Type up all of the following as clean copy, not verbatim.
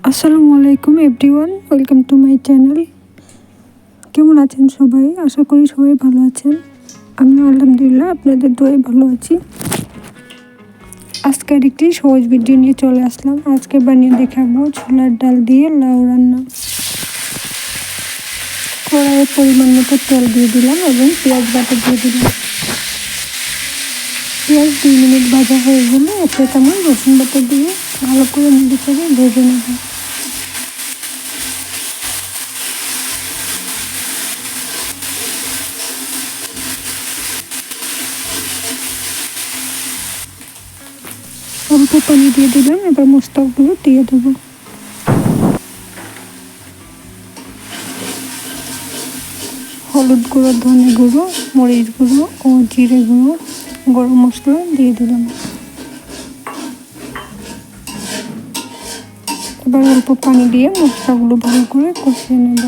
আসসালামু আলাইকুম everyone, welcome to my channel. কেমন আছেন সবাই? আশা করি সবাই ভালো আছেন। আমি আলহামদুলিল্লাহ আপনাদের দোয়ায় ভালো আছি। আজকে একটি সহজ ভিডিও নিয়ে চলে আসলাম। আজকে বানিয়ে দেখাবো ছোলার ডাল দিয়ে লাউ রান্না। কড়াইয়ে পরিমাণ মতো তেল দিয়ে দিলাম এবং পেঁয়াজ বাটা দিয়ে দিলাম। পেঁয়াজ 2 মিনিট ভাজা হয়ে গেলে 1 চামচ রসুন বাটা দিয়ে ভালো করে নেড়ে চেড়ে ভেজে নেব। অল্প পানি দিয়ে দিলাম, এবার মশলাগুলো দিয়ে দেবো। হলুদ গুঁড়ো, ধনে গুঁড়ো, মরিচ গুঁড়ো ও জিরে গুঁড়ো, গরম মশলা দিয়ে দিলাম। এবার অল্প পানি দিয়ে মশলাগুলো ভালো করে কষিয়ে নেব।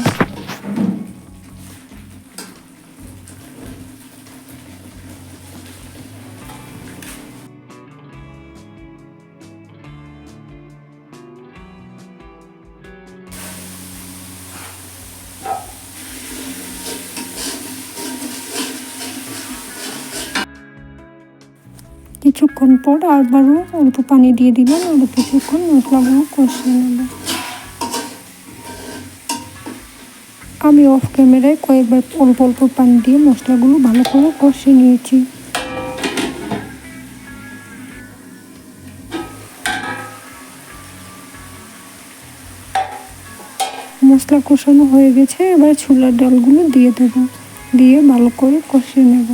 কিছুক্ষণ পর আবারও অল্প পানি দিয়ে দিলাম, আরও কিছুক্ষণ মশলাগুলো কষিয়ে নেব। আমি অফ ক্যামেরায় কয়েকবার অল্প অল্প পানি দিয়ে মশলাগুলো ভালো করে কষিয়ে নিয়েছি। মশলা কষানো হয়ে গেছে, এবার ছোলার ডালগুলো দিয়ে দেবো, দিয়ে ভালো করে কষিয়ে নেব।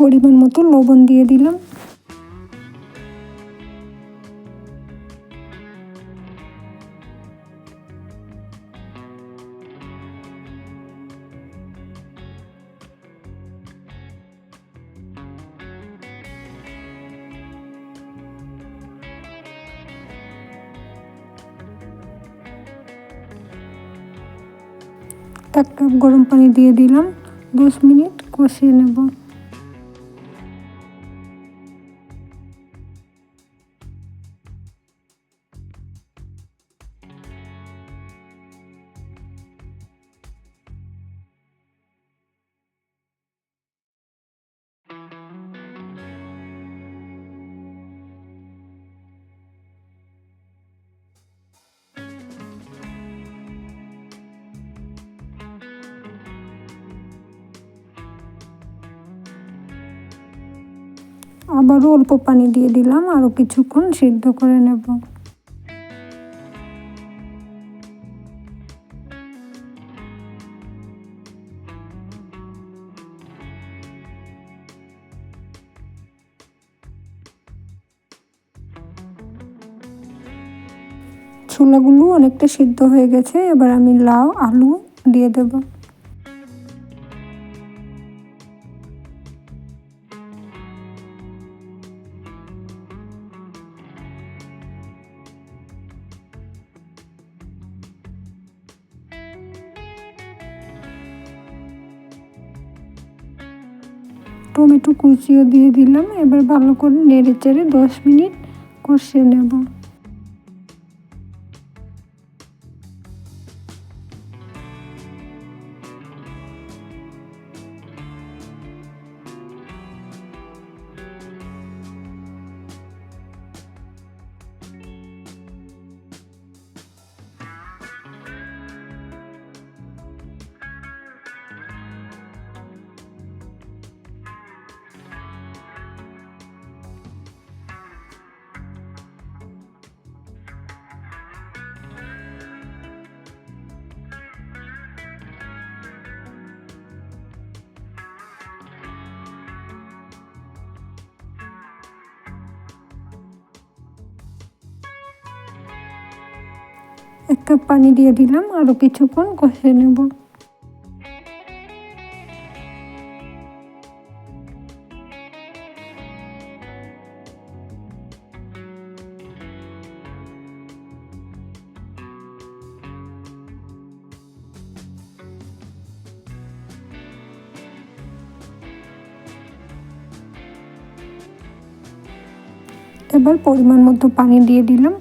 পরিমাণ মতো লবণ দিয়ে দিলাম। এক কাপ গরম পানি দিয়ে দিলাম, 10 মিনিট কষিয়ে নেব। আবারও অল্প পানি দিয়ে দিলাম, আরও কিছুক্ষণ সিদ্ধ করে নেব। ছোলাগুলো অনেকটা সিদ্ধ হয়ে গেছে, এবার আমি লাউ আলু দিয়ে দেব। টমেটো কুচিও দিয়ে দিলাম, এবার ভালো করে নেড়ে চেড়ে 10 মিনিট কষিয়ে নেব। 1 কাপ পানি দিয়ে দিলাম, আরও কিছুক্ষণ কষিয়ে নেব। এবার পরিমাণ মতো পানি দিয়ে দিলাম,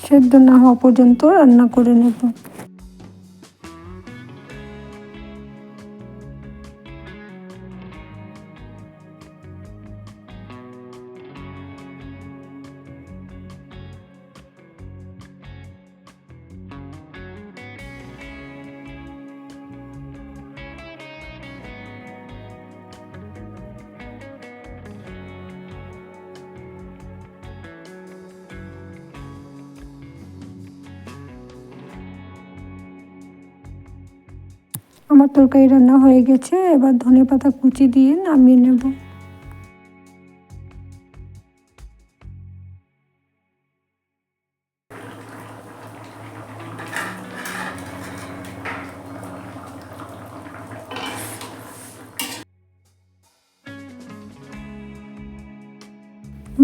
সেদ্ধ না হওয়া পর্যন্ত রান্না করে নেব। আমার তরকারি রান্না হয়ে গেছে, এবার ধনেপাতা কুচি দিয়ে নামিয়ে নেব।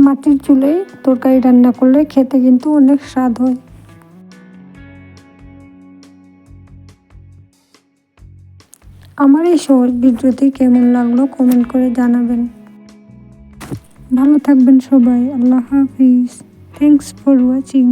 মাটির চুলায় তরকারি রান্না করলে খেতে কিন্তু অনেক স্বাদ হয়। আমার এই সহজ ভিডিওটি কেমন লাগলো কমেন্ট করে জানাবেন। ভালো থাকবেন সবাই। আল্লাহ হাফিজ। Thanks for watching.